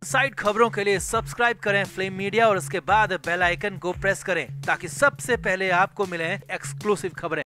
Side खबरों के लिए सब्सक्राइब करें फ्लेम मीडिया और उसके बाद बेल आइकन को प्रेस करें ताकि सबसे पहले आपको मिले एक्सक्लूसिव खबरें।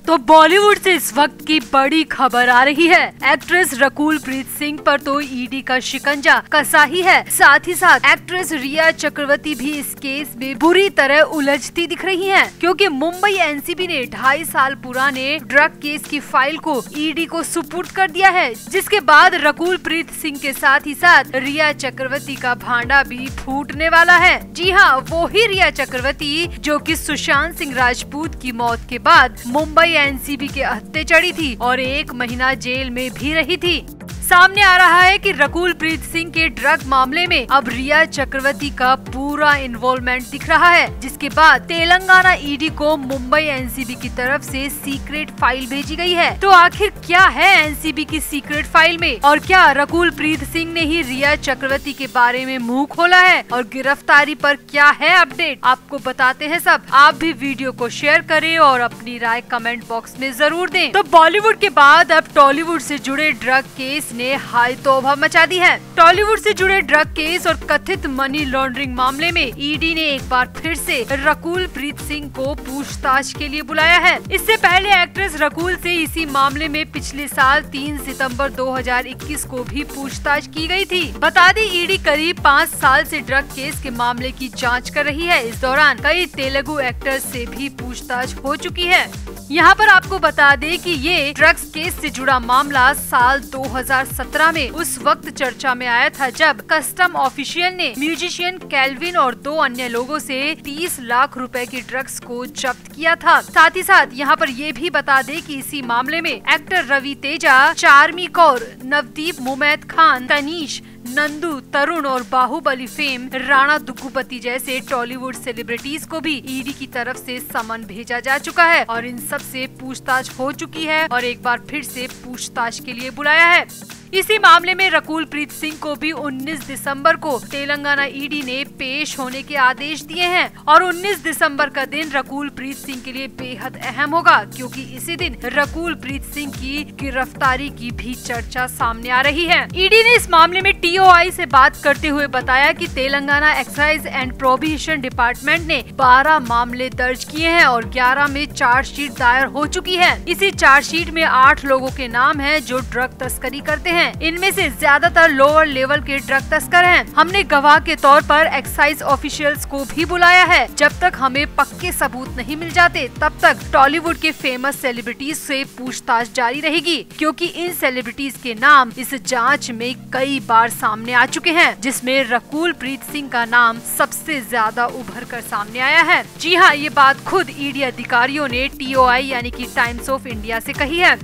तो बॉलीवुड से इस वक्त की बड़ी खबर आ रही है। एक्ट्रेस रकुल प्रीत सिंह पर तो ईडी का शिकंजा कसा ही है, साथ ही साथ एक्ट्रेस रिया चक्रवर्ती भी इस केस में बुरी तरह उलझती दिख रही हैं, क्योंकि मुंबई एनसीबी ने 2.5 साल पुराने ड्रग केस की फाइल को ईडी को सुपुर्द कर दिया है, जिसके बाद रकुल प्रीत सिंह के साथ ही साथ रिया चक्रवर्ती का भांडा भी फूटने वाला है। जी हाँ, वो ही रिया चक्रवर्ती जो कि सुशांत सिंह राजपूत की मौत के बाद मुंबई एनसीबी के हत्थे चढ़ी थी और 1 महीना जेल में भी रही थी। सामने आ रहा है कि रकुल प्रीत सिंह के ड्रग मामले में अब रिया चक्रवर्ती का पूरा इन्वॉल्वमेंट दिख रहा है, जिसके बाद तेलंगाना ईडी को मुंबई एनसीबी की तरफ से सीक्रेट फाइल भेजी गई है। तो आखिर क्या है एनसीबी की सीक्रेट फाइल में, और क्या रकुल प्रीत सिंह ने ही रिया चक्रवर्ती के बारे में मुंह खोला है, और गिरफ्तारी पर क्या है अपडेट, आपको बताते हैं सब। आप भी वीडियो को शेयर करें और अपनी राय कमेंट बॉक्स में जरूर दें। तो बॉलीवुड के बाद अब टॉलीवुड से जुड़े ड्रग केस ने हाई तौबा मचा दी है। टॉलीवुड से जुड़े ड्रग केस और कथित मनी लॉन्ड्रिंग मामले में ईडी ने एक बार फिर से रकुल प्रीत सिंह को पूछताछ के लिए बुलाया है। इससे पहले एक्ट्रेस रकुल से इसी मामले में पिछले साल 3 सितंबर 2021 को भी पूछताछ की गई थी। बता दें, ईडी करीब 5 साल से ड्रग केस के मामले की जाँच कर रही है। इस दौरान कई तेलुगु एक्टर्स से भी पूछताछ हो चुकी है। यहाँ पर आपको बता दें कि ये ड्रग्स केस से जुड़ा मामला साल 2017 में उस वक्त चर्चा में आया था, जब कस्टम ऑफिशियल ने म्यूजिशियन कैल्विन और 2 अन्य लोगों से 30 लाख रुपए की ड्रग्स को जब्त किया था। साथ ही साथ यहाँ पर ये भी बता दें कि इसी मामले में एक्टर रवि तेजा, चार्मी कौर, नवदीप मुमैद खान, तनीश, नंदू, तरुण और बाहुबली फेम राणा दुग्गुपति जैसे टॉलीवुड सेलिब्रिटीज को भी ईडी की तरफ से समन भेजा जा चुका है और इन सब से पूछताछ हो चुकी है और एक बार फिर से पूछताछ के लिए बुलाया है। इसी मामले में रकुल प्रीत सिंह को भी 19 दिसंबर को तेलंगाना ईडी ने पेश होने के आदेश दिए हैं और 19 दिसंबर का दिन रकुल प्रीत सिंह के लिए बेहद अहम होगा, क्योंकि इसी दिन रकुल प्रीत सिंह की गिरफ्तारी की भी चर्चा सामने आ रही है। ईडी ने इस मामले में टीओआई से बात करते हुए बताया कि Telangana excise and prohibition department ने 12 मामले दर्ज किए हैं और 11 में चार्जशीट दायर हो चुकी है। इसी चार्जशीट में 8 लोगों के नाम है जो ड्रग तस्करी करते हैं। इनमें से ज्यादातर लोअर लेवल के ड्रग तस्कर हैं। हमने गवाह के तौर पर एक्साइज ऑफिशियल्स को भी बुलाया है। जब तक हमें पक्के सबूत नहीं मिल जाते तब तक टॉलीवुड के फेमस सेलिब्रिटीज से पूछताछ जारी रहेगी, क्योंकि इन सेलिब्रिटीज के नाम इस जांच में कई बार सामने आ चुके हैं, जिसमें रकुल प्रीत सिंह का नाम सबसे ज्यादा उभर कर सामने आया है। जी हाँ, ये बात खुद ईडी अधिकारियों ने टीओआई यानी कि टाइम्स ऑफ इंडिया से कही है।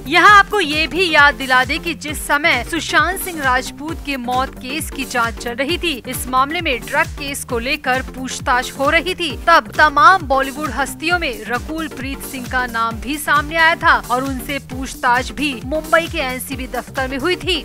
यहाँ आपको ये भी याद दिला दे कि जिस समय सुशांत सिंह राजपूत के मौत केस की जांच चल रही थी, इस मामले में ड्रग केस को लेकर पूछताछ हो रही थी, तब तमाम बॉलीवुड हस्तियों में रकुल प्रीत सिंह का नाम भी सामने आया था और उनसे पूछताछ भी मुंबई के एनसीबी दफ्तर में हुई थी।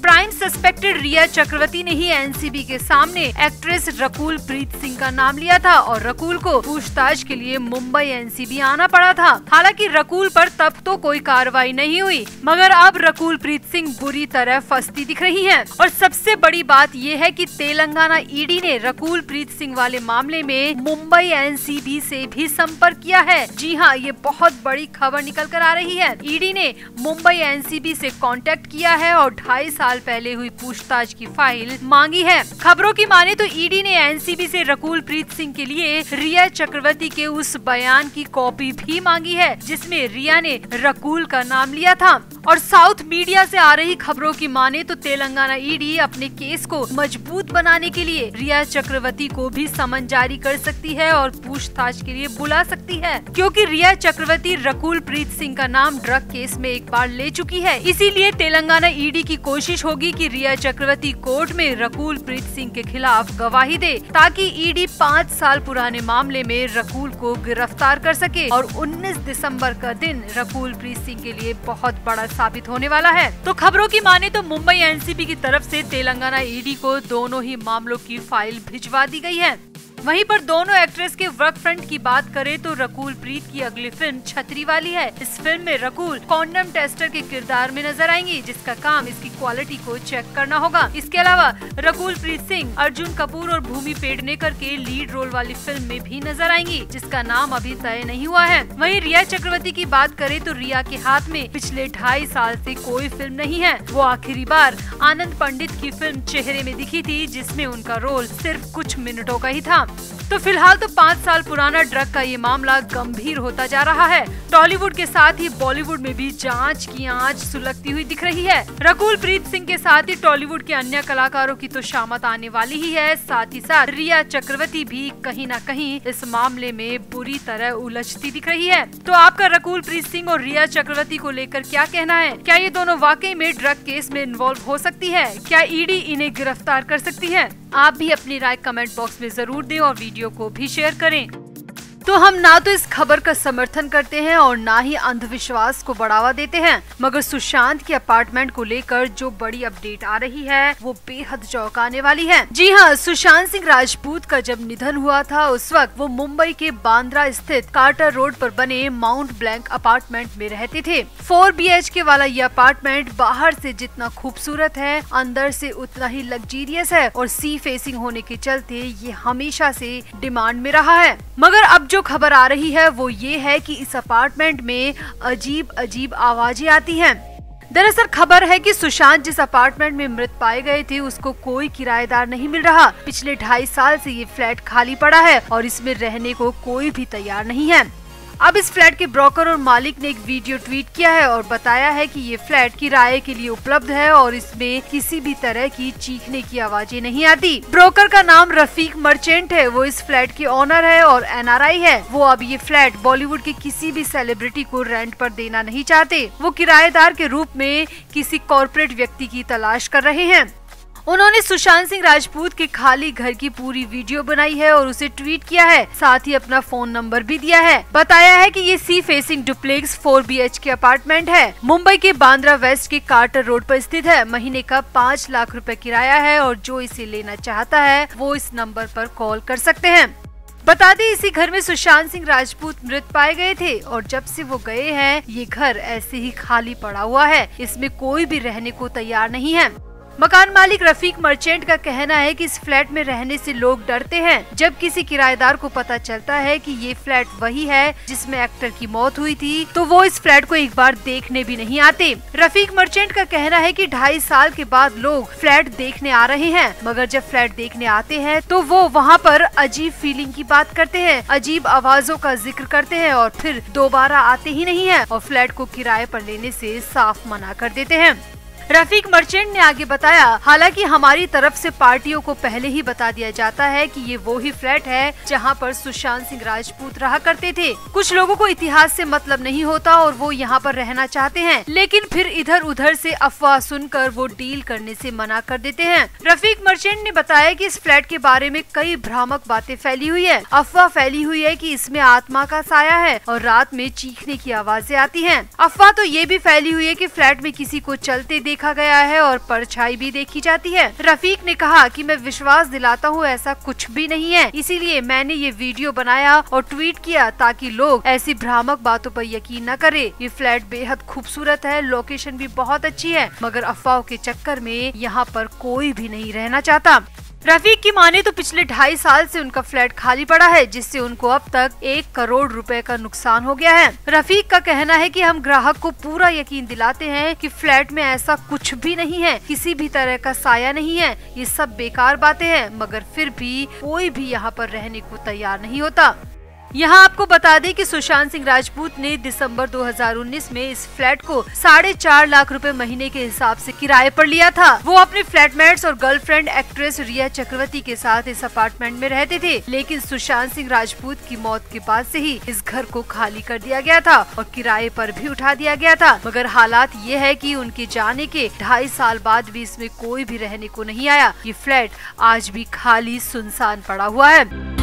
प्राइम सस्पेक्टेड रिया चक्रवर्ती ने ही एनसीबी के सामने एक्ट्रेस रकुल प्रीत सिंह का नाम लिया था और रकुल को पूछताछ के लिए मुंबई एनसीबी आना पड़ा था। हालांकि रकुल पर तब तो कोई कार्रवाई नहीं हुई, मगर अब रकुल प्रीत सिंह बुरी तरह फंसती दिख रही हैं। और सबसे बड़ी बात ये है कि तेलंगाना ईडी ने रकुल प्रीत सिंह वाले मामले में मुंबई एनसीबी से भी संपर्क किया है। जी हाँ, ये बहुत बड़ी खबर निकल कर आ रही है। ईडी ने मुंबई एनसीबी से कांटेक्ट किया है और 2.5 साल पहले हुई पूछताछ की फाइल मांगी है। खबरों की माने तो ईडी ने एनसीबी से रकुल प्रीत सिंह के लिए रिया चक्रवर्ती के उस बयान की कॉपी भी मांगी है, जिसमें रिया ने रकुल का नाम लिया था। और साउथ मीडिया से आ रही खबरों की माने तो तेलंगाना ईडी अपने केस को मजबूत बनाने के लिए रिया चक्रवर्ती को भी समन जारी कर सकती है और पूछताछ के लिए बुला सकती है, क्योंकि रिया चक्रवर्ती रकुल प्रीत सिंह का नाम ड्रग केस में एक बार ले चुकी है। इसीलिए तेलंगाना ईडी की कोशिश होगी कि रिया चक्रवर्ती कोर्ट में रकुल प्रीत सिंह के खिलाफ गवाही दे, ताकि ईडी 5 साल पुराने मामले में रकुल को गिरफ्तार कर सके और 19 दिसंबर का दिन रकुल प्रीत सिंह के लिए बहुत बड़ा साबित होने वाला है। तो खबरों की माने तो मुंबई एनसीबी की तरफ से तेलंगाना ईडी को दोनों ही मामलों की फाइल भिजवा दी गई है। वहीं पर दोनों एक्ट्रेस के वर्क फ्रंट की बात करें तो रकुल प्रीत की अगली फिल्म छतरी वाली है। इस फिल्म में रकुल कॉन्डम टेस्टर के किरदार में नजर आएंगी, जिसका काम इसकी क्वालिटी को चेक करना होगा। इसके अलावा रकुल प्रीत सिंह अर्जुन कपूर और भूमि पेडनेकर के लीड रोल वाली फिल्म में भी नजर आएंगी, जिसका नाम अभी तय नहीं हुआ है। वहीं रिया चक्रवर्ती की बात करें तो रिया के हाथ में पिछले 2.5 साल से कोई फिल्म नहीं है। वो आखिरी बार आनंद पंडित की फिल्म चेहरे में दिखी थी, जिसमें उनका रोल सिर्फ कुछ मिनटों का ही था। तो फिलहाल तो 5 साल पुराना ड्रग का ये मामला गंभीर होता जा रहा है। टॉलीवुड के साथ ही बॉलीवुड में भी जांच की आंच सुलगती हुई दिख रही है। रकुल प्रीत सिंह के साथ ही टॉलीवुड के अन्य कलाकारों की तो शामत आने वाली ही है। साथ ही साथ रिया चक्रवर्ती भी कहीं न कहीं इस मामले में बुरी तरह उलझती दिख रही है। तो आपका रकुल प्रीत सिंह और रिया चक्रवर्ती को लेकर क्या कहना है? क्या ये दोनों वाकई में ड्रग केस में इन्वॉल्व हो सकती है? क्या ईडी इन्हें गिरफ्तार कर सकती है? आप भी अपनी राय कमेंट बॉक्स में जरूर दें और वीडियो को भी शेयर करें। तो हम ना तो इस खबर का समर्थन करते हैं और ना ही अंधविश्वास को बढ़ावा देते हैं, मगर सुशांत के अपार्टमेंट को लेकर जो बड़ी अपडेट आ रही है वो बेहद चौंकाने वाली है। जी हाँ, सुशांत सिंह राजपूत का जब निधन हुआ था उस वक्त वो मुंबई के बांद्रा स्थित कार्टर रोड पर बने माउंट ब्लैंक अपार्टमेंट में रहते थे। 4 BHK वाला ये अपार्टमेंट बाहर से जितना खूबसूरत है, अंदर से उतना ही लग्जीरियस है और सी फेसिंग होने के चलते ये हमेशा से डिमांड में रहा है। मगर अब जो खबर आ रही है वो ये है कि इस अपार्टमेंट में अजीब आवाजें आती हैं। दरअसल खबर है कि सुशांत जिस अपार्टमेंट में मृत पाए गए थे उसको कोई किराएदार नहीं मिल रहा। पिछले 2.5 साल से ये फ्लैट खाली पड़ा है और इसमें रहने को कोई भी तैयार नहीं है। अब इस फ्लैट के ब्रोकर और मालिक ने एक वीडियो ट्वीट किया है और बताया है कि ये फ्लैट किराए के लिए उपलब्ध है और इसमें किसी भी तरह की चीखने की आवाजें नहीं आती। ब्रोकर का नाम रफीक मर्चेंट है, वो इस फ्लैट के ओनर है और NRI है। वो अब ये फ्लैट बॉलीवुड के किसी भी सेलिब्रिटी को रेंट पर देना नहीं चाहते। वो किराएदार के रूप में किसी कॉर्पोरेट व्यक्ति की तलाश कर रहे हैं। उन्होंने सुशांत सिंह राजपूत के खाली घर की पूरी वीडियो बनाई है और उसे ट्वीट किया है, साथ ही अपना फोन नंबर भी दिया है। बताया है कि ये sea facing duplex 4 BHK apartment है, मुंबई के बांद्रा वेस्ट के कार्टर रोड पर स्थित है। महीने का 5 लाख रुपए किराया है और जो इसे लेना चाहता है वो इस नंबर पर कॉल कर सकते हैं। बता दें, इसी घर में सुशांत सिंह राजपूत मृत पाए गए थे और जब से वो गए हैं ये घर ऐसे ही खाली पड़ा हुआ है। इसमें कोई भी रहने को तैयार नहीं है। मकान मालिक रफीक मर्चेंट का कहना है कि इस फ्लैट में रहने से लोग डरते हैं। जब किसी किराएदार को पता चलता है कि ये फ्लैट वही है जिसमें एक्टर की मौत हुई थी तो वो इस फ्लैट को एक बार देखने भी नहीं आते। रफीक मर्चेंट का कहना है कि 2.5 साल के बाद लोग फ्लैट देखने आ रहे हैं, मगर जब फ्लैट देखने आते हैं तो वो वहाँ पर अजीब फीलिंग की बात करते हैं, अजीब आवाजों का जिक्र करते हैं और फिर दोबारा आते ही नहीं है और फ्लैट को किराए पर लेने से साफ मना कर देते हैं। रफीक मर्चेंट ने आगे बताया, हालांकि हमारी तरफ से पार्टियों को पहले ही बता दिया जाता है कि ये वो ही फ्लैट है जहां पर सुशांत सिंह राजपूत रहा करते थे। कुछ लोगों को इतिहास से मतलब नहीं होता और वो यहां पर रहना चाहते हैं, लेकिन फिर इधर उधर से अफवाह सुनकर वो डील करने से मना कर देते हैं। रफीक मर्चेंट ने बताया कि इस फ्लैट के बारे में कई भ्रामक बातें फैली हुई है। अफवाह फैली हुई है कि इसमें आत्मा का साया है और रात में चीखने की आवाजें आती हैं। अफवाह तो ये भी फैली हुई है कि फ्लैट में किसी को चलते देखा गया है और परछाई भी देखी जाती है। रफीक ने कहा कि मैं विश्वास दिलाता हूँ ऐसा कुछ भी नहीं है, इसीलिए मैंने ये वीडियो बनाया और ट्वीट किया ताकि लोग ऐसी भ्रामक बातों पर यकीन न करें। ये फ्लैट बेहद खूबसूरत है, लोकेशन भी बहुत अच्छी है, मगर अफवाहों के चक्कर में यहाँ पर कोई भी नहीं रहना चाहता। रफीक की माने तो पिछले 2.5 साल से उनका फ्लैट खाली पड़ा है, जिससे उनको अब तक 1 करोड़ रुपए का नुकसान हो गया है। रफीक का कहना है कि हम ग्राहक को पूरा यकीन दिलाते हैं कि फ्लैट में ऐसा कुछ भी नहीं है, किसी भी तरह का साया नहीं है, ये सब बेकार बातें हैं, मगर फिर भी कोई भी यहाँ पर रहने को तैयार नहीं होता। यहाँ आपको बता दें कि सुशांत सिंह राजपूत ने दिसंबर 2019 में इस फ्लैट को 4.5 लाख रुपए महीने के हिसाब से किराए पर लिया था। वो अपने फ्लैटमेट्स और गर्लफ्रेंड एक्ट्रेस रिया चक्रवर्ती के साथ इस अपार्टमेंट में रहते थे, लेकिन सुशांत सिंह राजपूत की मौत के बाद से ही इस घर को खाली कर दिया गया था और किराए पर भी उठा दिया गया था। मगर हालात ये है कि उनके जाने के 2.5 साल बाद भी इसमें कोई भी रहने को नहीं आया। ये फ्लैट आज भी खाली सुनसान पड़ा हुआ है।